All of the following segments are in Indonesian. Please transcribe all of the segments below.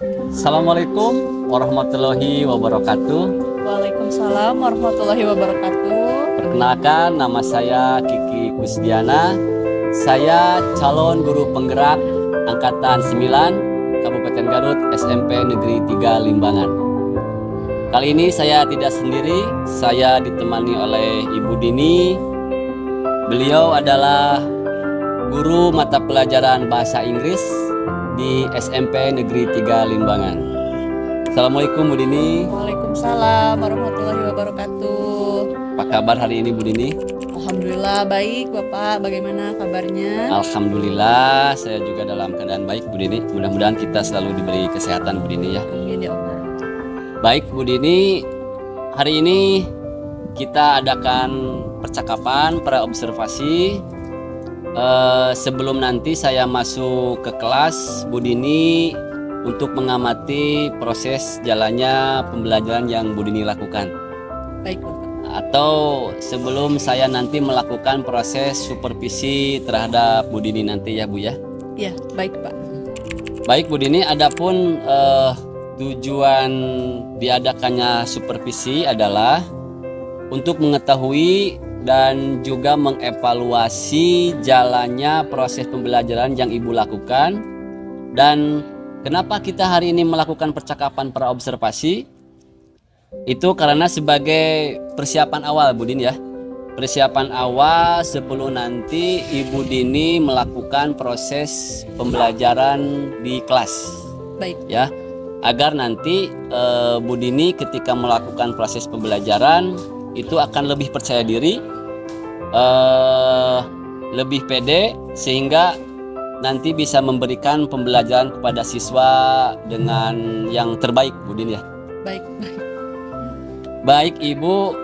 Assalamualaikum warahmatullahi wabarakatuh. Waalaikumsalam warahmatullahi wabarakatuh. Perkenalkan, nama saya Kiki Kusdiana. Saya calon guru penggerak Angkatan 9 Kabupaten Garut SMP Negeri 3 Limbangan. Kali ini saya tidak sendiri, saya ditemani oleh Ibu Dini. Beliau adalah guru mata pelajaran bahasa Inggris di SMP Negeri 3 Limbangan. Assalamualaikum Bu Dini. Waalaikumsalam warahmatullahi wabarakatuh. Apa kabar hari ini Bu Dini? Alhamdulillah baik Bapak, bagaimana kabarnya? Alhamdulillah saya juga dalam keadaan baik Bu Dini. Mudah-mudahan kita selalu diberi kesehatan Bu Dini ya. Amin ya Allah. Baik Bu Dini, hari ini kita adakan percakapan praobservasi. Sebelum nanti saya masuk ke kelas Bu Dini untuk mengamati proses jalannya pembelajaran yang Bu Dini lakukan. Baik Bapak. Atau sebelum saya nanti melakukan proses supervisi terhadap Bu Dini nanti ya Bu ya. Iya, baik Pak. Baik Bu Dini, adapun tujuan diadakannya supervisi adalah untuk mengetahui dan juga mengevaluasi jalannya proses pembelajaran yang Ibu lakukan. Dan kenapa kita hari ini melakukan percakapan praobservasi? Itu karena sebagai persiapan awal Bu Dini ya. Persiapan awal sebelum nanti Ibu Dini melakukan proses pembelajaran di kelas. Baik. Ya, agar nanti Bu Dini ketika melakukan proses pembelajaran itu akan lebih percaya diri, lebih pede, sehingga nanti bisa memberikan pembelajaran kepada siswa dengan yang terbaik Bu Dini ya. Baik, baik. Baik Ibu,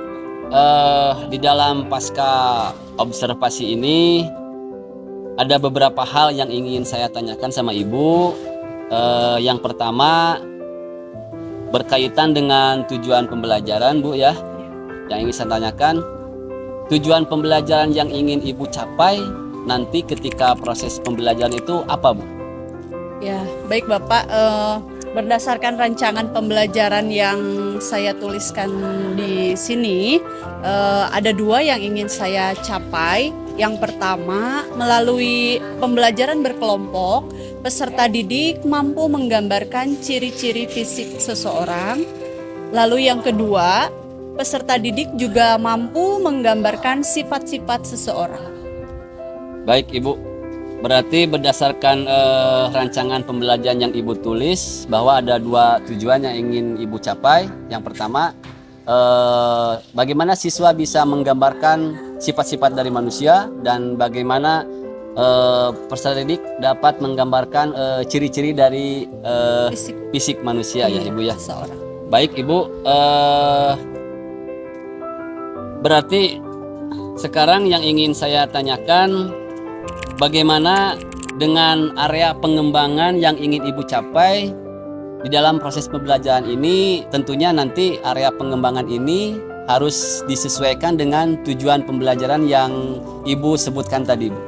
di dalam pasca observasi ini ada beberapa hal yang ingin saya tanyakan sama Ibu. Yang pertama berkaitan dengan tujuan pembelajaran Bu ya. Yang ingin saya tanyakan, tujuan pembelajaran yang ingin Ibu capai nanti ketika proses pembelajaran itu apa Bu? Ya, baik Bapak. Berdasarkan rancangan pembelajaran yang saya tuliskan di sini, ada dua yang ingin saya capai. Yang pertama, melalui pembelajaran berkelompok, peserta didik mampu menggambarkan ciri-ciri fisik seseorang. Lalu yang kedua, peserta didik juga mampu menggambarkan sifat-sifat seseorang. Baik Ibu, berarti berdasarkan rancangan pembelajaran yang Ibu tulis bahwa ada dua tujuan yang ingin Ibu capai. Yang pertama, bagaimana siswa bisa menggambarkan sifat-sifat dari manusia, dan bagaimana peserta didik dapat menggambarkan ciri-ciri dari fisik manusia ya Ibu ya. Seseorang. Baik Ibu, berarti sekarang yang ingin saya tanyakan, bagaimana dengan area pengembangan yang ingin Ibu capai di dalam proses pembelajaran ini? Tentunya nanti area pengembangan ini harus disesuaikan dengan tujuan pembelajaran yang Ibu sebutkan tadi Bu.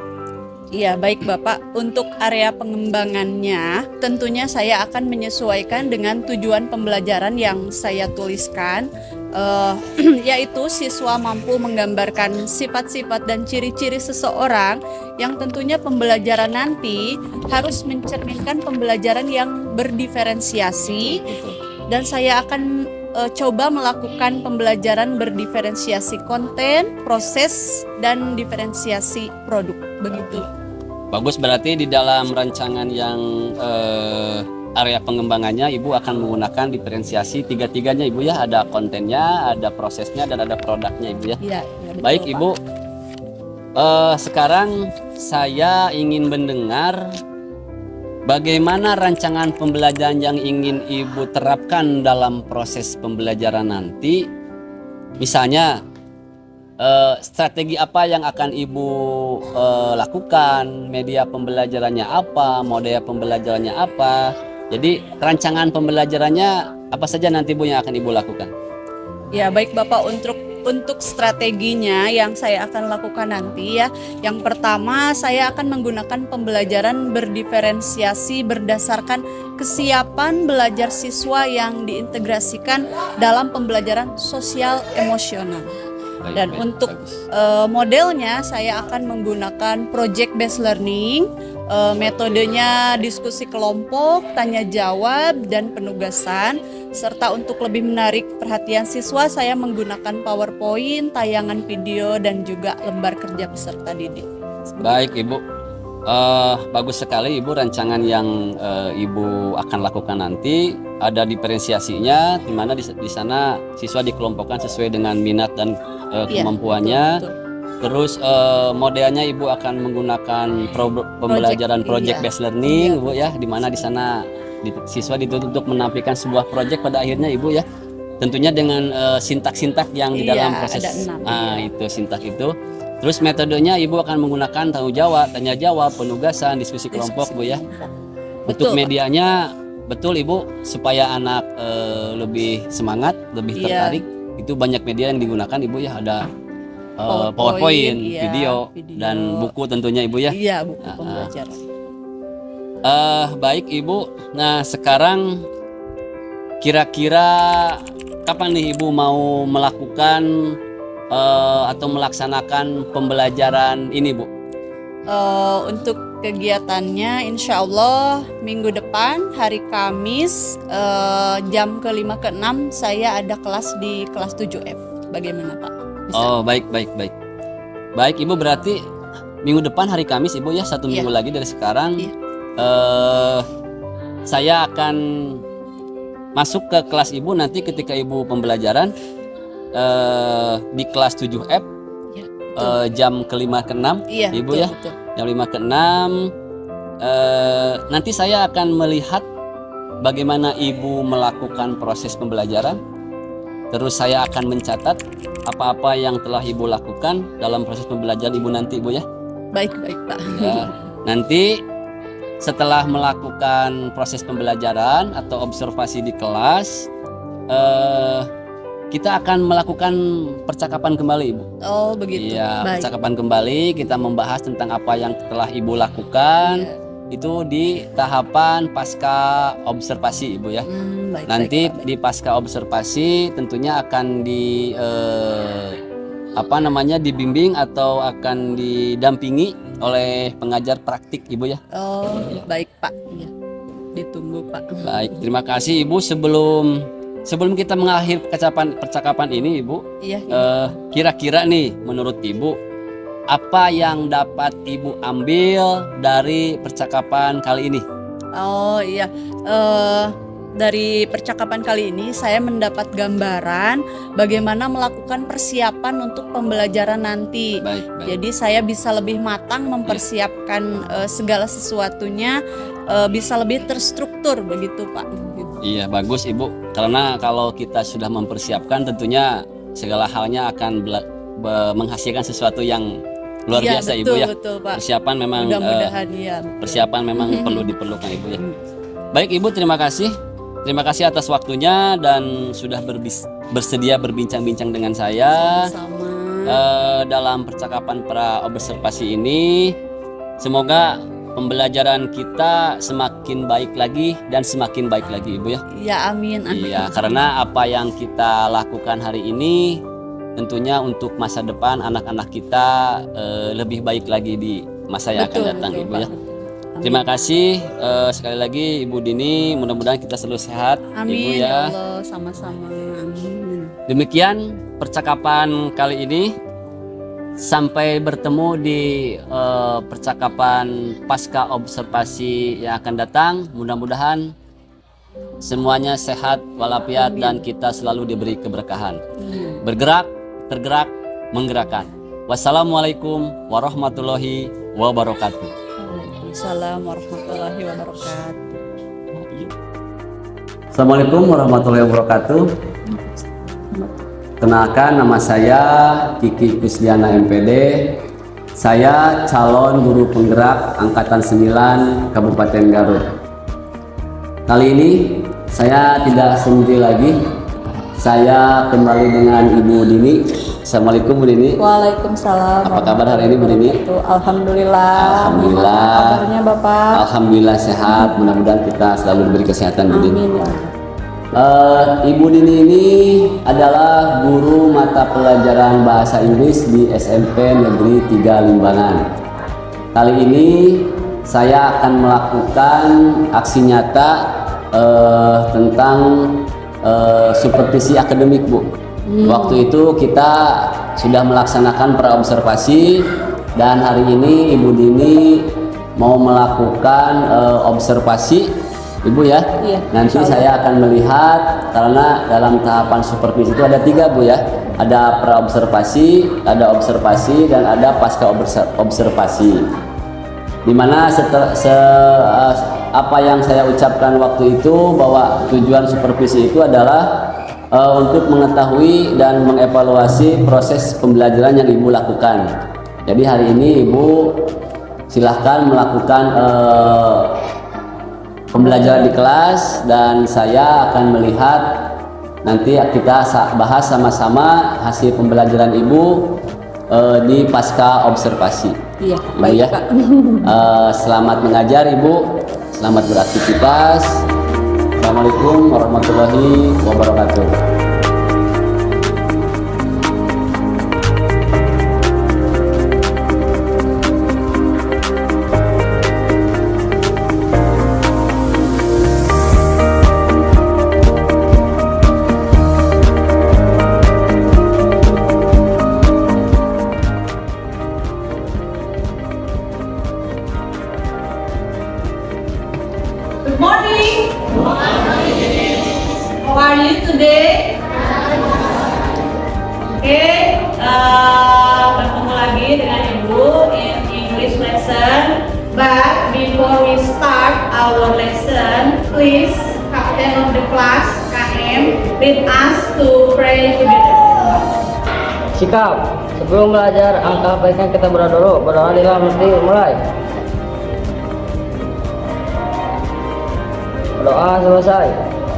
Iya, baik Bapak. Untuk area pengembangannya, tentunya saya akan menyesuaikan dengan tujuan pembelajaran yang saya tuliskan, yaitu siswa mampu menggambarkan sifat-sifat dan ciri-ciri seseorang, yang tentunya pembelajaran nanti harus mencerminkan pembelajaran yang berdiferensiasi, dan saya akan coba melakukan pembelajaran berdiferensiasi konten, proses, dan diferensiasi produk. Begitu. Bagus, berarti di dalam rancangan yang area pengembangannya Ibu akan menggunakan diferensiasi tiga-tiganya Ibu ya. Ada kontennya, ada prosesnya, dan ada produknya Ibu ya. Iya, betul, Baik Pak. Ibu, sekarang saya ingin mendengar bagaimana rancangan pembelajaran yang ingin Ibu terapkan dalam proses pembelajaran nanti. Misalnya strategi apa yang akan Ibu lakukan, media pembelajarannya apa, model pembelajarannya apa. Jadi rancangan pembelajarannya apa saja nanti Bu yang akan Ibu lakukan? Ya, baik Bapak. Untuk untuk strateginya yang saya akan lakukan nanti ya, yang pertama saya akan menggunakan pembelajaran berdiferensiasi berdasarkan kesiapan belajar siswa yang diintegrasikan dalam pembelajaran sosial emosional. Baik, Dan baik, untuk bagus. modelnya saya akan menggunakan project based learning, metodenya diskusi kelompok, tanya jawab, dan penugasan. Serta untuk lebih menarik perhatian siswa, saya menggunakan PowerPoint, tayangan video, dan juga lembar kerja peserta didik. Baik Ibu, bagus sekali Ibu rancangan yang Ibu akan lakukan nanti. Ada diferensiasinya, di mana di sana siswa dikelompokkan sesuai dengan minat dan Iya, kemampuannya. betul. Terus modelnya Ibu akan menggunakan pembelajaran project Iya. based learning, Iya, Bu ya, di mana di sana siswa dituntut untuk menampilkan sebuah project pada akhirnya Ibu ya. Tentunya dengan sintak-sintak yang di Iya, dalam proses ada 6, itu sintak itu. Terus metodenya Ibu akan menggunakan tanya jawab, penugasan, diskusi kelompok Bu ya. Untuk Betul, Pak. medianya betul Ibu, supaya anak lebih semangat, lebih Iya. tertarik. Itu banyak media yang digunakan Ibu ya, ada PowerPoint, PowerPoint, iya, video, video. dan buku tentunya Ibu ya. Iya, buku pembelajaran. Baik Ibu. Nah, sekarang kira-kira kapan nih Ibu mau melakukan atau melaksanakan pembelajaran ini Bu? Untuk kegiatannya insya Allah minggu depan hari Kamis jam ke-5 ke-6 saya ada kelas di kelas 7F. Bagaimana Pak? Bisa? Oh, baik. Baik Ibu, berarti minggu depan hari Kamis Ibu ya, 1 minggu lagi dari sekarang. Iya. Saya akan masuk ke kelas Ibu nanti ketika Ibu pembelajaran di kelas 7F. Iya, Jam ke-5 ke-6 Iya, Ibu betul, ya. betul. Jam 5 ke-6 nanti saya akan melihat bagaimana Ibu melakukan proses pembelajaran. Terus saya akan mencatat apa-apa yang telah Ibu lakukan dalam proses pembelajaran Ibu nanti Bu ya. Baik Pak. Ya, nanti setelah melakukan proses pembelajaran atau observasi di kelas, kita akan melakukan percakapan kembali Ibu. Oh begitu. Iya, Baik. percakapan kembali, kita membahas tentang apa yang telah Ibu lakukan. Iya. Itu di tahapan pasca observasi Ibu ya. Baik, Nanti baik, Pak. di pasca observasi tentunya akan dibimbing atau akan didampingi oleh pengajar praktik Ibu ya. Oh baik Pak. Iya. Ditunggu Pak. Baik, terima kasih Ibu. Sebelum kita mengakhiri percakapan ini Ibu, Iya. kira-kira nih menurut Ibu, apa yang dapat Ibu ambil dari percakapan kali ini? Oh iya, dari percakapan kali ini saya mendapat gambaran bagaimana melakukan persiapan untuk pembelajaran nanti. Baik. Jadi saya bisa lebih matang mempersiapkan segala sesuatunya, bisa lebih terstruktur begitu Pak. Iya, bagus Ibu. Karena kalau kita sudah mempersiapkan, tentunya segala halnya akan menghasilkan sesuatu yang luar Iya, biasa betul, Ibu ya. Betul Pak. Persiapan memang Mudah-mudahan ya. Betul. persiapan memang perlu diperlukan Ibu ya. Baik Ibu, terima kasih. Terima kasih atas waktunya dan sudah bersedia berbincang-bincang dengan saya Sama-sama. dalam percakapan pra observasi ini. Semoga pembelajaran kita semakin baik lagi dan semakin baik lagi Ibu ya. Ya amin. Iya, karena apa yang kita lakukan hari ini tentunya untuk masa depan anak-anak kita lebih baik lagi di masa yang akan datang Ibu Pak. ya. Terima kasih sekali lagi Ibu Dini, mudah-mudahan kita selalu sehat Amin Ibu ya. Allah, sama-sama. Amin. Demikian percakapan kali ini. Sampai bertemu di percakapan pasca observasi yang akan datang. Mudah-mudahan semuanya sehat walafiat dan kita selalu diberi keberkahan. Bergerak, tergerak, menggerakkan. Wassalamualaikum warahmatullahi wabarakatuh. Waalaikumsalam warahmatullahi wabarakatuh. Assalamualaikum warahmatullahi wabarakatuh. Kenalkan, nama saya Kiki Kusdiana MPD. Saya calon guru penggerak Angkatan 9 Kabupaten Garut. Kali ini saya tidak sendiri lagi. Saya kembali dengan Ibu Dini. Assalamualaikum Bu Dini. Waalaikumsalam. Apa kabar hari ini Bu Dini? Alhamdulillah. Alhamdulillah. Apa kabarnya Bapak? Alhamdulillah sehat. Mudah-mudahan kita selalu diberi kesehatan Bu Dini. Amin. Ibu Dini ini adalah guru mata pelajaran bahasa Inggris di SMP Negeri 3 Limbangan. Kali ini saya akan melakukan aksi nyata tentang supervisi akademik Bu. Waktu itu kita sudah melaksanakan praobservasi dan hari ini Ibu Dini mau melakukan observasi Ibu ya. Iya, Nanti saya akan melihat karena dalam tahapan supervisi itu ada 3 Bu ya. Ada praobservasi, ada observasi dan ada pasca observasi. Dimana apa yang saya ucapkan waktu itu bahwa tujuan supervisi itu adalah untuk mengetahui dan mengevaluasi proses pembelajaran yang Ibu lakukan. Jadi hari ini Ibu silahkan melakukan pembelajaran di kelas dan saya akan melihat nanti kita bahas sama-sama hasil pembelajaran Ibu di pasca observasi. Iya, Ibu baik ya. Pak. Selamat mengajar Ibu, selamat beraktivitas. Assalamualaikum warahmatullahi wabarakatuh. Good morning. How are you today? Okay, bertemu lagi dengan Ibu in English lesson. But before we start our lesson, please Captain of the class KM lead us to pray together. Sikap, sebelum belajar angka baiknya kita berdoa dulu. Berdoa adalah mesti mulai. Doa selesai,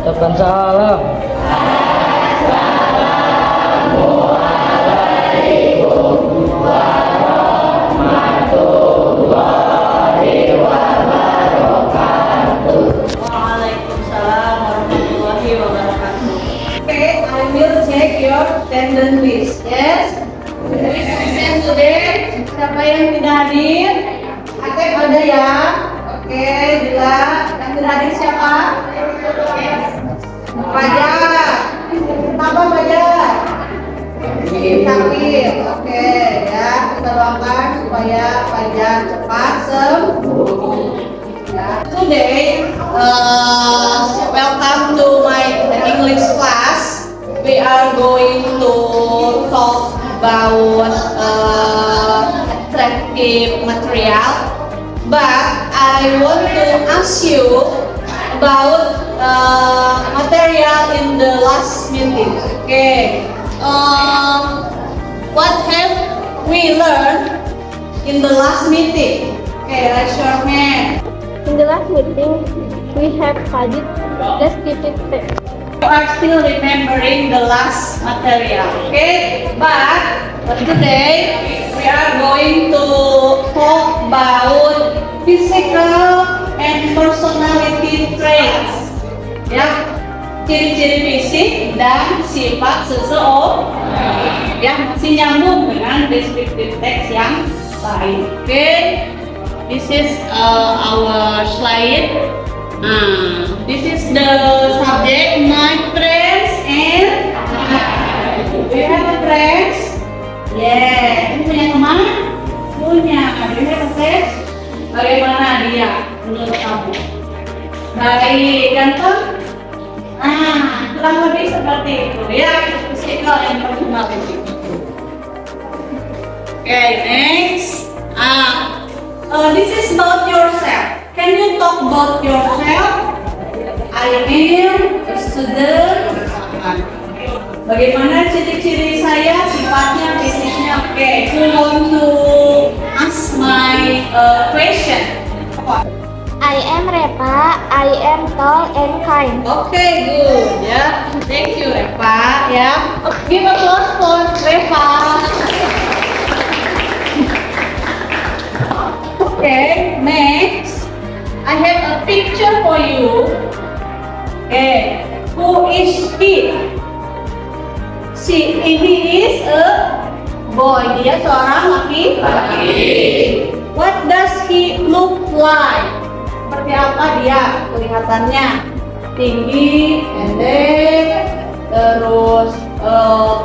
ucapkan salam. Waalaikumsalam warahmatullahi wabarakatuh. Okay, I will check your attendance list. Yes. And today, siapa yang tidak hadir? Aktif ada ya? Oke, Dila. Yang tidak hadir siapa? Fajar. Apa Fajar? Sakit. Oke, ya. Kita doakan supaya Fajar cepat sembuh. Today, welcome to my English class. We are going to talk about attractive material, but I want to ask you about material in the last meeting. Okay, what have we learned in the last meeting? Okay, raise your hand. In the last meeting, we have studied descriptive text. You are still remembering the last material, okay? But today we are going to talk about physical and personality traits. Ya, ciri-ciri fisik dan sifat seseorang. Ya, masih nyambung dengan descriptive text yang lain. Okay? This is our slide. This is the subject, my friends, and do you have a friends? Yeah. Ini punya teman? Punya. Do you have a friend? Bagaimana dia menurut kamu? Baik, ganteng? Kurang lebih seperti itu ya. Physical and personality. Okay, next. This is about yourself. Can you talk about yourself? I am a student. Bagaimana ciri-ciri saya, sifatnya, fisiknya? Okay, who want to ask my question? I am Repa. I am tall and kind. Okay, good ya. Thank you Reva ya. Give applause for Reva. Okay, next I have a picture for you. Okay, who is he? He is a boy. Dia seorang laki-laki. What does he look like? Seperti apa dia kelihatannya? Tinggi, pendek, terus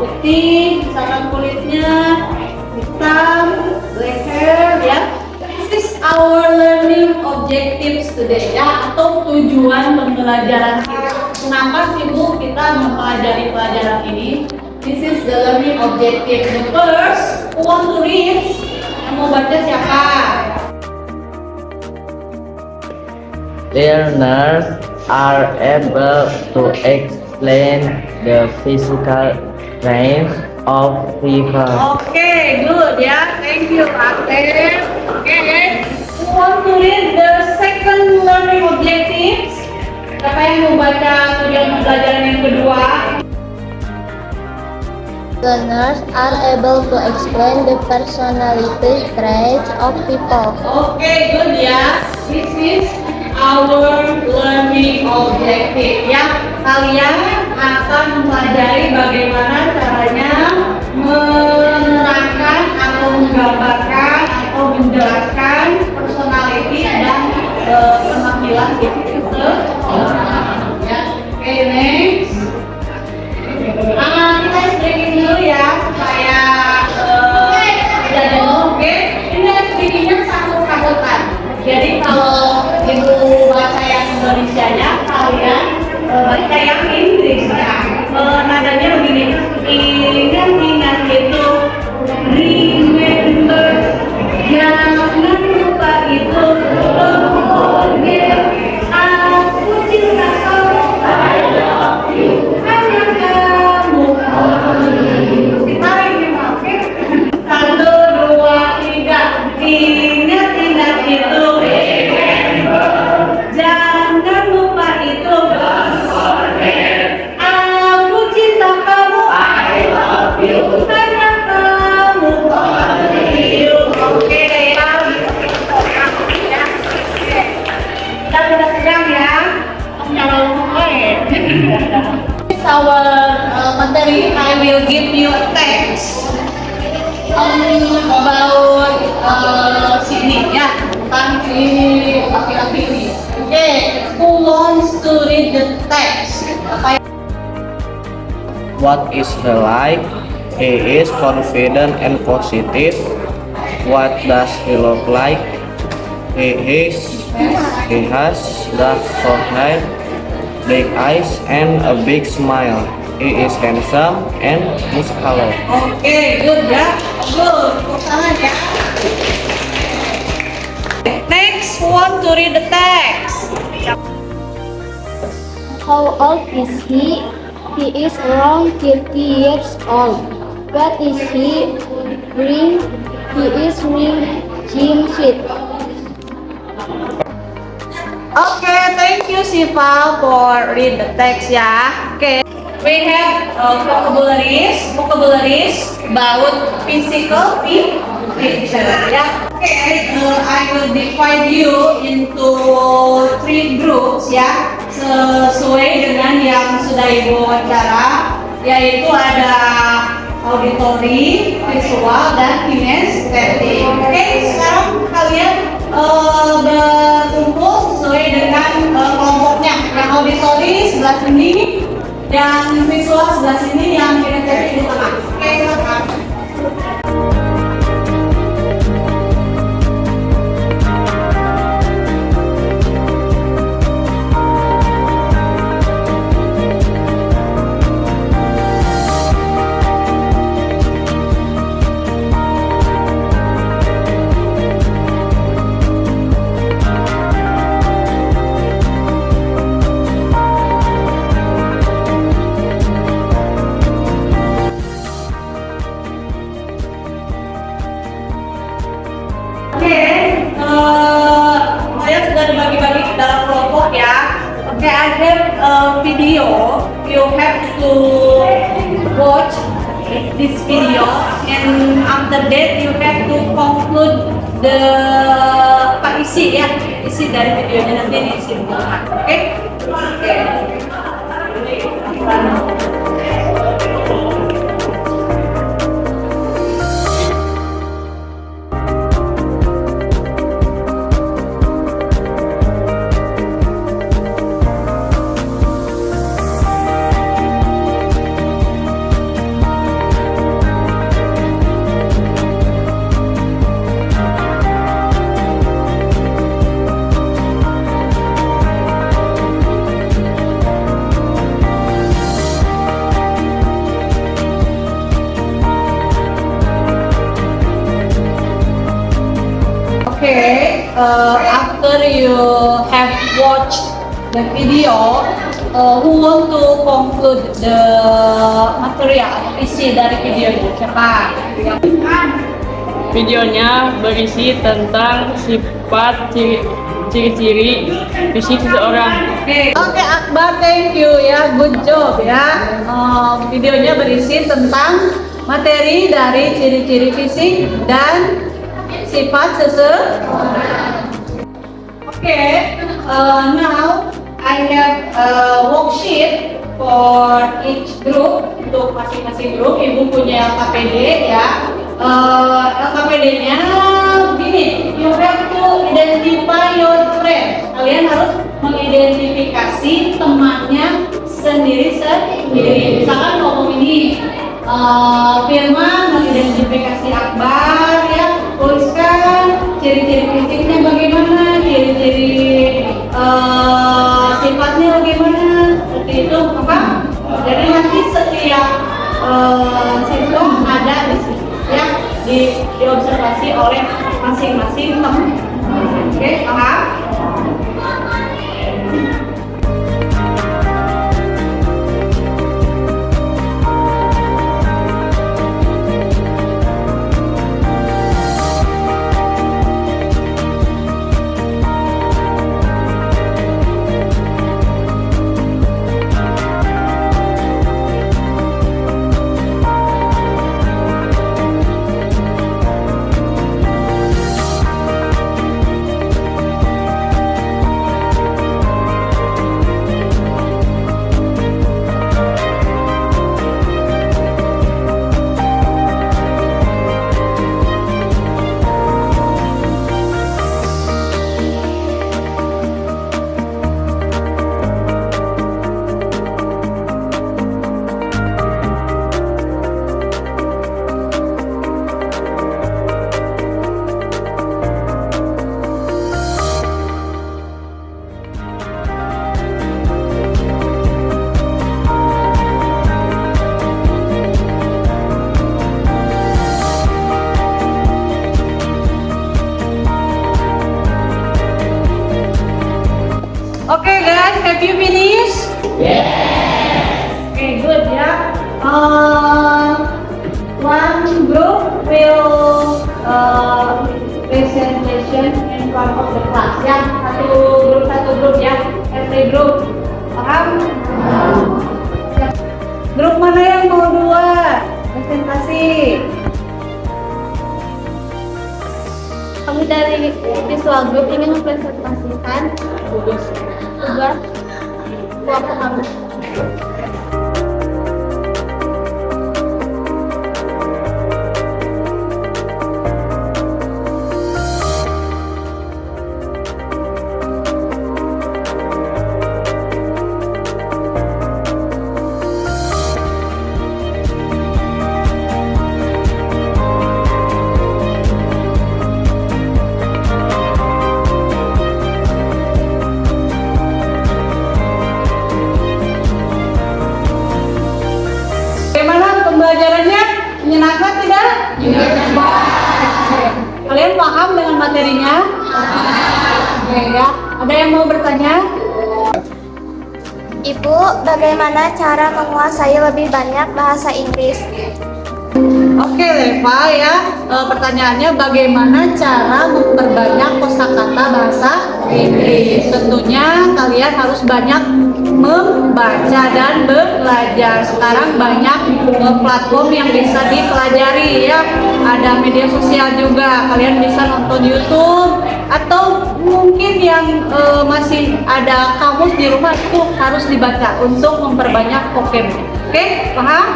putih, misalkan kulitnya, hitam, black hair ya. This is our learning objectives today ya, atau tujuan pembelajaran kita. Kenapa sih Bu kita mempelajari pelajaran ini? This is the learning objective. The first, who want to read? Yang mau baca siapa? Learners are able to explain the physical range of people. Okay, good ya. Thank you, Ate. Okay, who want to read the second learning objectives? Siapa yang mau baca tujuan pembelajaran yang kedua? Learners are able to explain the personality traits of people. Okay, good ya. This is our learning objective ya. Kalian akan mempelajari bagaimana caranya menerangkan atau menggambarkan atau menjelaskan personality dan penampilan itu seseorang ya. Okay, next. Kita speaking dulu ya supaya tidak jenuh. Oke, ini speakingnya sangkut-sangkutan. Jadi kalau ibu baca yang Indonesianya, kalian baca yang Inggrisnya. Nadanya begini, ingat-ingat itu, remember, jangan lupa itu, forget, aku cinta kamu, I love you, hanya kamu. Kita ini oke? 1, 2, 3, ingat-ingat itu. Jangan lupa itu. Aku cinta kamu. I love you. Hanya kamu. Oke deh ya. Kita sudah sedang ya. This our materi. I will give you a text about sini ya, tentang si laki-laki ini. Oke, who wants to read the text? Apa yang What is he like? He is confident and positive. What does he look like? He has dark short hair, big eyes, and a big smile. He is handsome and muscular. Oke, good ya. Good, tepuk tangan ya. Next, who want to read the text? How old is he? He is around 30 years old. What is he wearing? He is wearing jean suit. Okay, thank you Siva for read the text ya. Okay, we have vocabularies about physical picture ya. Okay, I will divide you into 3 groups ya, sesuai dengan yang sudah ibu wawancara, yaitu ada auditory, visual, dan kinestetik. Oke, sekarang kalian berkumpul sesuai dengan kelompoknya. Yang auditory sebelah sini, yang visual sebelah sini, yang kinestetik di tengah. Oke, silakan. Okay, I have a video. You have to watch this video, and after that you have to conclude the isi ya, isi dari videonya nanti disimpulkan. Oke? Oke. Okay, after you have watched the video, who want to conclude the material, isi dari videonya? Siapa? Videonya berisi tentang sifat ciri-ciri fisik seseorang. Oke, Akbar, thank you ya, good job ya. Videonya berisi tentang materi dari ciri-ciri fisik dan sifat seseorang. Oke, now I have a worksheet for each group, untuk masing-masing grup. Ibu punya LKPD ya. LKPD-nya begini, you have to identify your friend. Kalian harus mengidentifikasi temannya sendiri-sendiri. Misalkan ngomong ini, Firman mengidentifikasi Akbar ya, tuliskan ciri-ciri fisiknya bagaimana, ciri-ciri sifatnya bagaimana, seperti itu apa? Jadi nanti setiap siswa ada di sini ya, diobservasi oleh masing-masing teman. Oke, paham? Okay guys, have you finished? Yes. Okay, good ya. One group will presentation in front of the class ya. Satu grup ya. Every group. Paham? Grup mana yang mau dua presentasi? Kami dari visual group ingin mempresentasikan tugas kelompok kami. Pembelajarannya menyenangkan tidak? Kalian paham dengan materinya? Oke ya. Ada yang mau bertanya? Ibu, bagaimana cara menguasai lebih banyak bahasa Inggris? Oke, Leva ya. Pertanyaannya, bagaimana cara memperbanyak kosakata bahasa Inggris? Tentunya kalian harus banyak membaca dan belajar. Sekarang banyak platform yang bisa dipelajari ya. Ada media sosial juga. Kalian bisa nonton YouTube atau mungkin yang masih ada kamus di rumah itu harus dibaca untuk memperbanyak vocab. Oke, paham?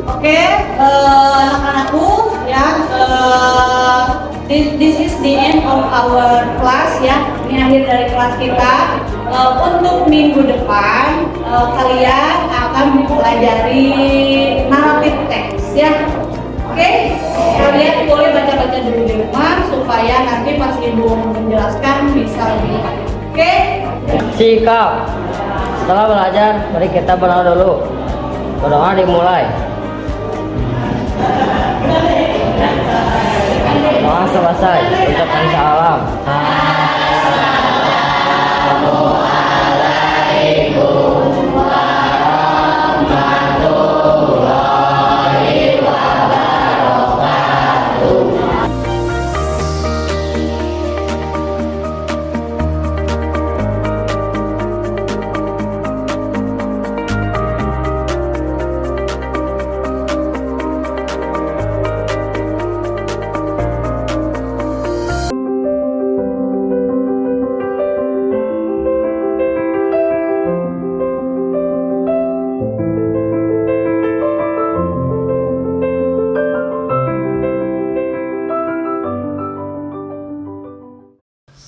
Oke, anak-anakku ya, this is the end of our class ya. Ini akhir dari kelas kita. Untuk minggu depan kalian akan mempelajari naratif teks ya. Oke, kalian boleh baca-baca dulu di rumah supaya nanti pas ibu menjelaskan bisa lebih baik. Oke? Sikap. Setelah belajar, mari kita berdoa dulu. Berdoa dimulai. Doa selesai. Ucapkan salam.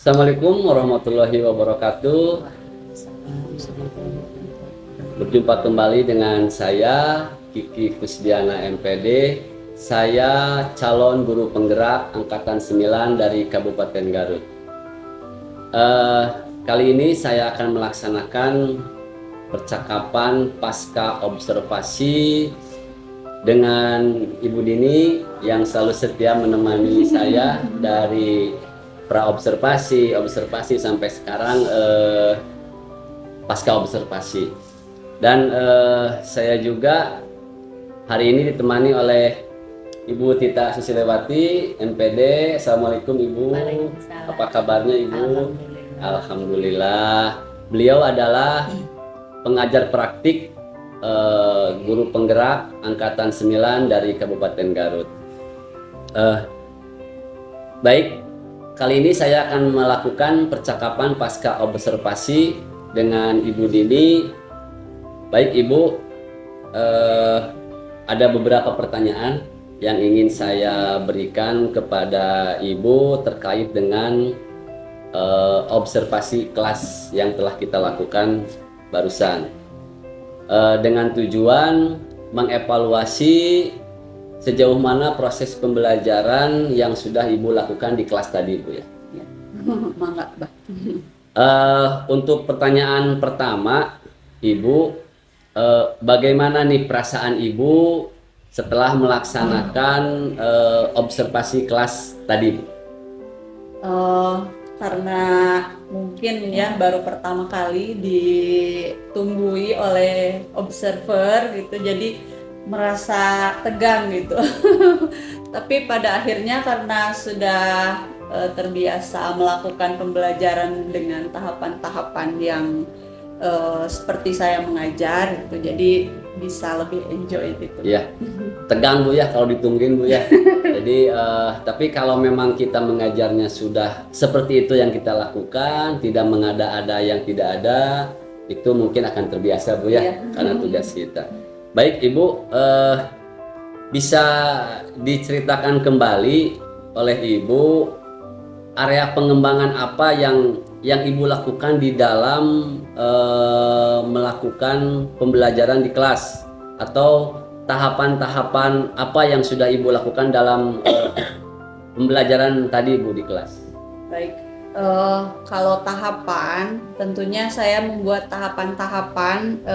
Assalamualaikum warahmatullahi wabarakatuh. Berjumpa kembali dengan saya Kiki Kusdiana MPD. Saya calon guru penggerak angkatan 9 dari Kabupaten Garut. Kali ini saya akan melaksanakan percakapan pasca observasi dengan Ibu Dini yang selalu setia menemani saya dari pra-observasi, observasi sampai sekarang pasca observasi. Dan saya juga hari ini ditemani oleh Ibu Tita Susilewati, MPD. Assalamualaikum Ibu. Apa kabarnya Ibu? Alhamdulillah. Beliau adalah pengajar praktik guru penggerak angkatan 9 dari Kabupaten Garut. Baik. Kali ini saya akan melakukan percakapan pasca observasi dengan Ibu Dini. Baik Ibu, ada beberapa pertanyaan yang ingin saya berikan kepada Ibu terkait dengan observasi kelas yang telah kita lakukan barusan. Dengan tujuan mengevaluasi sejauh mana proses pembelajaran yang sudah Ibu lakukan di kelas tadi, Bu ya? Mangga, Bah. Untuk pertanyaan pertama, Ibu, bagaimana nih perasaan Ibu setelah melaksanakan observasi kelas tadi, Bu? Karena mungkin ya baru pertama kali ditunggui oleh observer gitu, jadi merasa tegang gitu. Tapi pada akhirnya karena sudah terbiasa melakukan pembelajaran dengan tahapan-tahapan yang seperti saya mengajar gitu, jadi bisa lebih enjoy gitu. Iya, tegang Bu ya kalau ditungguin Bu ya. Jadi tapi kalau memang kita mengajarnya sudah seperti itu yang kita lakukan, tidak mengada-ada yang tidak ada, itu mungkin akan terbiasa Bu ya, karena tugas kita. Baik Ibu, bisa diceritakan kembali oleh Ibu area pengembangan apa yang Ibu lakukan di dalam melakukan pembelajaran di kelas, atau tahapan-tahapan apa yang sudah Ibu lakukan dalam pembelajaran tadi Bu di kelas? Baik. Kalau tahapan, tentunya saya membuat tahapan-tahapan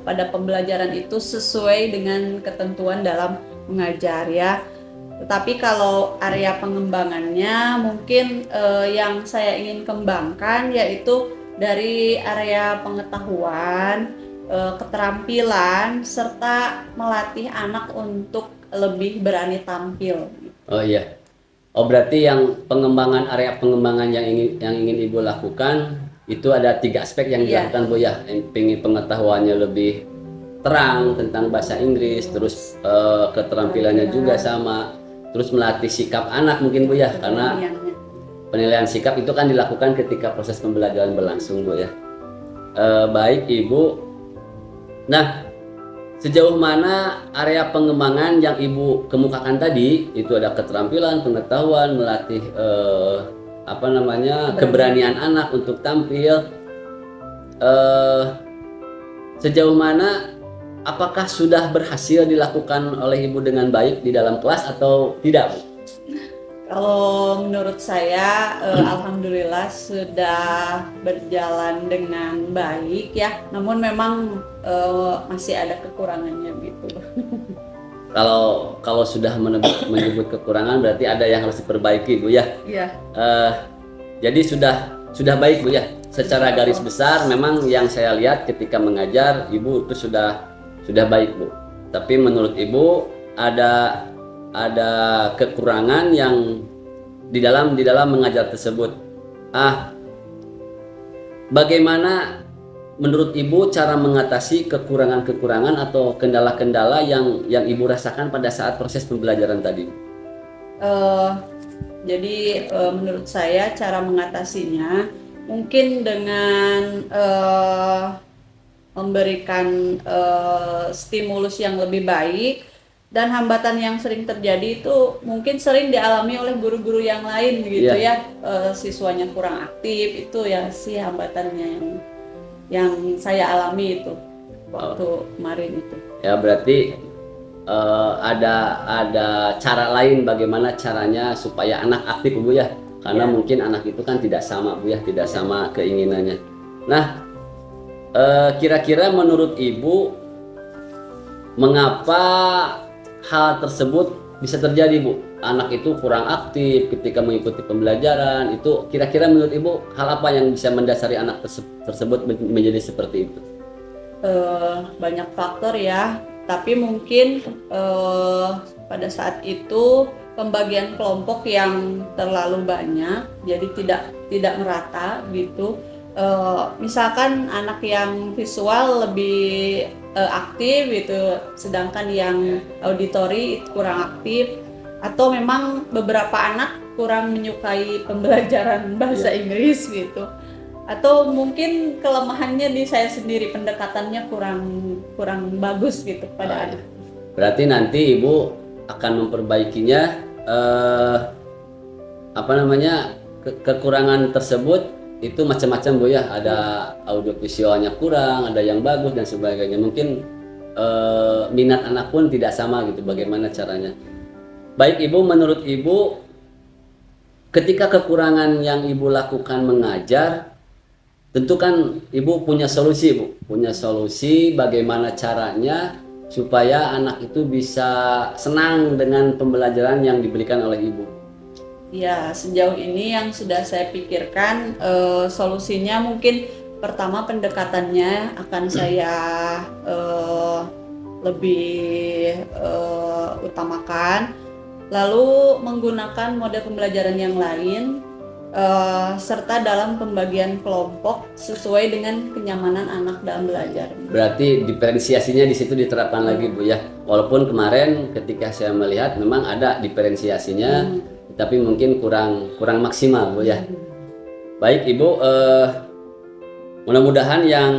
pada pembelajaran itu sesuai dengan ketentuan dalam mengajar ya. Tetapi kalau area pengembangannya mungkin yang saya ingin kembangkan yaitu dari area pengetahuan, keterampilan serta melatih anak untuk lebih berani tampil. Oh iya. Oh berarti yang pengembangan area pengembangan yang ingin Ibu lakukan itu ada 3 aspek yang Iya. dilakukan Bu ya. Yang ingin pengetahuannya lebih terang tentang bahasa Inggris, terus keterampilannya juga sama, terus melatih sikap anak mungkin Bu ya, karena Iya. penilaian sikap itu kan dilakukan ketika proses pembelajaran berlangsung Bu ya. Baik Ibu. Nah, sejauh mana area pengembangan yang Ibu kemukakan tadi itu ada keterampilan, pengetahuan, melatih keberanian anak untuk tampil. Sejauh mana apakah sudah berhasil dilakukan oleh Ibu dengan baik di dalam kelas atau tidak, Bu? Kalau menurut saya, alhamdulillah sudah berjalan dengan baik ya. Namun memang masih ada kekurangannya gitu. Kalau sudah menyebut kekurangan berarti ada yang harus diperbaiki Bu ya. Iya. Jadi sudah baik Bu ya. Secara garis besar memang yang saya lihat ketika mengajar Ibu itu sudah baik Bu. Tapi menurut Ibu ada kekurangan yang di dalam mengajar tersebut. Bagaimana menurut Ibu cara mengatasi kekurangan-kekurangan atau kendala-kendala yang Ibu rasakan pada saat proses pembelajaran tadi? Jadi menurut saya cara mengatasinya mungkin dengan memberikan stimulus yang lebih baik. Dan hambatan yang sering terjadi itu mungkin sering dialami oleh guru-guru yang lain gitu ya. Siswanya kurang aktif, itu ya sih hambatannya yang saya alami itu waktu kemarin itu. Ya berarti ada cara lain bagaimana caranya supaya anak aktif Bu ya. Karena mungkin anak itu kan tidak sama Bu ya, tidak sama keinginannya. Nah, kira-kira menurut Ibu mengapa hal tersebut bisa terjadi Bu? Anak itu kurang aktif ketika mengikuti pembelajaran. Itu kira-kira menurut Ibu hal apa yang bisa mendasari anak tersebut menjadi seperti itu? Banyak faktor ya, tapi mungkin pada saat itu pembagian kelompok yang terlalu banyak, jadi tidak merata gitu. Misalkan anak yang visual lebih aktif gitu, sedangkan yang auditori kurang aktif, atau memang beberapa anak kurang menyukai pembelajaran bahasa Inggris gitu, atau mungkin kelemahannya di saya sendiri, pendekatannya kurang bagus gitu pada anak. Berarti nanti Ibu akan memperbaikinya kekurangan tersebut itu macam-macam Bu ya, ada audiovisualnya kurang, ada yang bagus dan sebagainya. Mungkin minat anak pun tidak sama gitu, bagaimana caranya. Baik Ibu, menurut Ibu ketika kekurangan yang Ibu lakukan mengajar, tentu kan Ibu punya solusi Bu, punya solusi bagaimana caranya supaya anak itu bisa senang dengan pembelajaran yang diberikan oleh Ibu. Ya, sejauh ini yang sudah saya pikirkan solusinya mungkin pertama pendekatannya akan saya lebih utamakan, lalu menggunakan model pembelajaran yang lain serta dalam pembagian kelompok sesuai dengan kenyamanan anak dalam belajar. Berarti diferensiasinya di situ diterapkan lagi Bu ya. Walaupun kemarin ketika saya melihat memang ada diferensiasinya, tapi mungkin kurang maksimal Bu ya. Baik Ibu, mudah-mudahan yang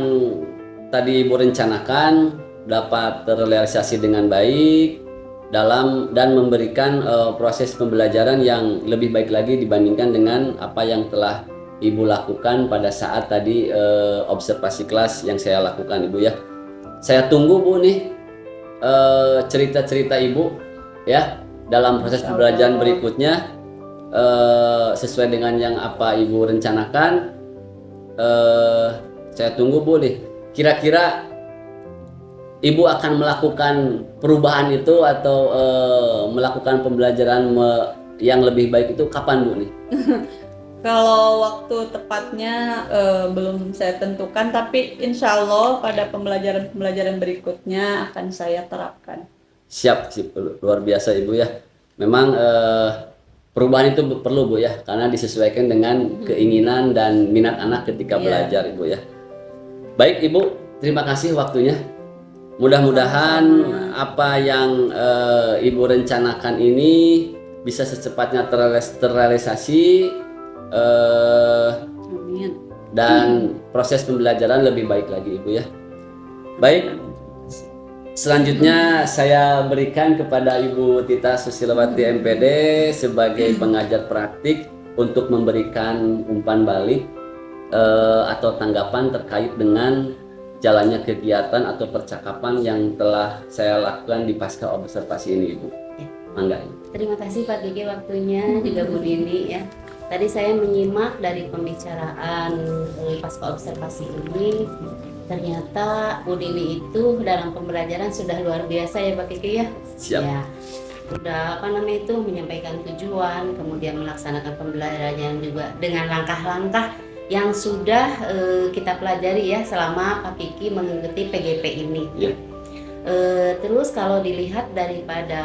tadi Ibu rencanakan dapat terrealisasi dengan baik dan memberikan proses pembelajaran yang lebih baik lagi dibandingkan dengan apa yang telah Ibu lakukan pada saat tadi observasi kelas yang saya lakukan Ibu ya. Saya tunggu Bu nih cerita-cerita Ibu ya dalam proses pembelajaran berikutnya, sesuai dengan yang apa Ibu rencanakan. Saya tunggu Bu nih, kira-kira Ibu akan melakukan perubahan itu atau melakukan pembelajaran yang lebih baik itu kapan Bu nih? Kalau waktu tepatnya belum saya tentukan, tapi insya Allah pada pembelajaran berikutnya akan saya terapkan. Siap, luar biasa Ibu ya. Memang perubahan itu perlu Bu ya, karena disesuaikan dengan keinginan dan minat anak ketika belajar Ibu ya. Baik Ibu, terima kasih waktunya. Mudah-mudahan apa yang Ibu rencanakan ini bisa secepatnya terrealisasi Amin. dan proses pembelajaran lebih baik lagi Ibu ya. Baik, selanjutnya saya berikan kepada Ibu Tita Susilawati MPD sebagai pengajar praktik untuk memberikan umpan balik atau tanggapan terkait dengan jalannya kegiatan atau percakapan yang telah saya lakukan di pasca observasi ini Ibu. Mangga. Terima kasih Pak Gigi waktunya, juga Bu Dini ya. Tadi saya menyimak dari pembicaraan pasca observasi ini, ternyata Bu Dini itu dalam pembelajaran sudah luar biasa ya Pak Gigi ya. Siap. Ya, sudah menyampaikan tujuan, kemudian melaksanakan pembelajaran juga dengan langkah-langkah yang sudah kita pelajari ya selama Pak Kiki mengikuti PGP ini. Ya. Terus kalau dilihat daripada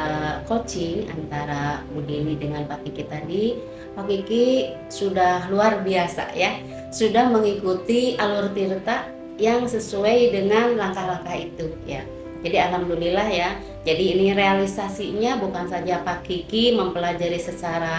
coaching antara Bu Dini dengan Pak Kiki tadi, Pak Kiki sudah luar biasa ya, sudah mengikuti alur tirta yang sesuai dengan langkah-langkah itu ya. Jadi alhamdulillah ya. Jadi ini realisasinya bukan saja Pak Kiki mempelajari secara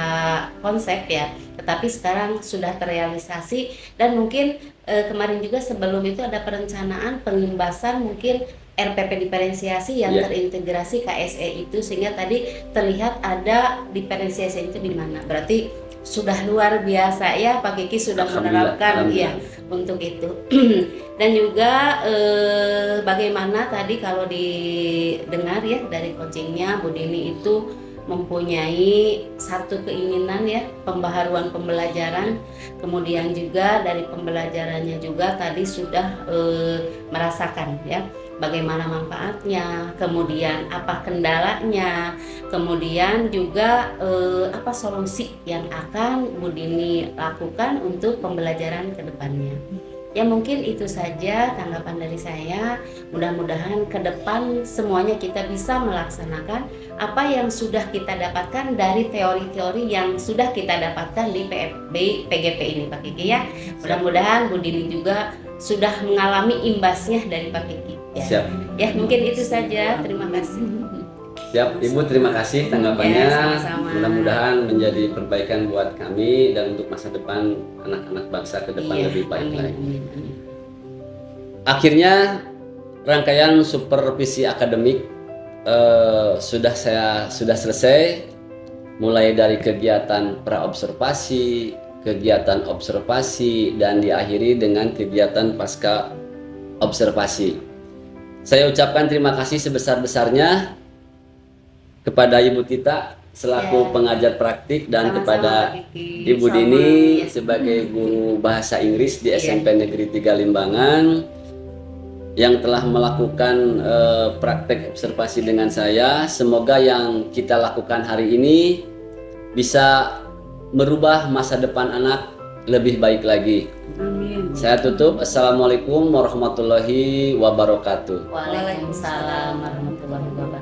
konsep ya, tetapi sekarang sudah terrealisasi dan mungkin kemarin juga sebelum itu ada perencanaan pengimbasan mungkin RPP diferensiasi yang terintegrasi KSE itu, sehingga tadi terlihat ada diferensiasi itu di mana. Berarti sudah luar biasa ya Pak Kiki sudah menerapkan ya untuk itu. Dan juga bagaimana tadi kalau didengar ya dari coachingnya Bu Dini itu mempunyai satu keinginan ya, pembaharuan pembelajaran, kemudian juga dari pembelajarannya juga tadi sudah merasakan ya bagaimana manfaatnya, kemudian apa kendalanya, kemudian juga apa solusi yang akan Bu Dini lakukan untuk pembelajaran ke depannya. Ya mungkin itu saja tanggapan dari saya. Mudah-mudahan ke depan semuanya kita bisa melaksanakan apa yang sudah kita dapatkan dari teori-teori yang sudah kita dapatkan di PGP ini Pak Kiki ya. Mudah-mudahan Bu Dini juga sudah mengalami imbasnya dari Pak Kiki ya. Siap. Ya mungkin itu saja. Terima kasih. Siap, Ibu, terima kasih tanggapannya. Ya, sama-sama. Mudah-mudahan menjadi perbaikan buat kami dan untuk masa depan anak-anak bangsa ke depan lebih baik lagi. Amin. Akhirnya rangkaian supervisi akademik sudah selesai, mulai dari kegiatan praobservasi, kegiatan observasi, dan diakhiri dengan kegiatan pasca observasi. Saya ucapkan terima kasih sebesar-besarnya kepada Ibu Tita selaku pengajar praktik dan Sama-sama, kepada Pak Kiki. Ibu Sama, Dini ya. sebagai guru bahasa Inggris di SMP Negeri 3 Limbangan yang telah melakukan praktek observasi dengan saya. Semoga yang kita lakukan hari ini bisa merubah masa depan anak lebih baik lagi. Amin. Saya tutup. Assalamualaikum warahmatullahi wabarakatuh. Waalaikumsalam warahmatullahi wabarakatuh.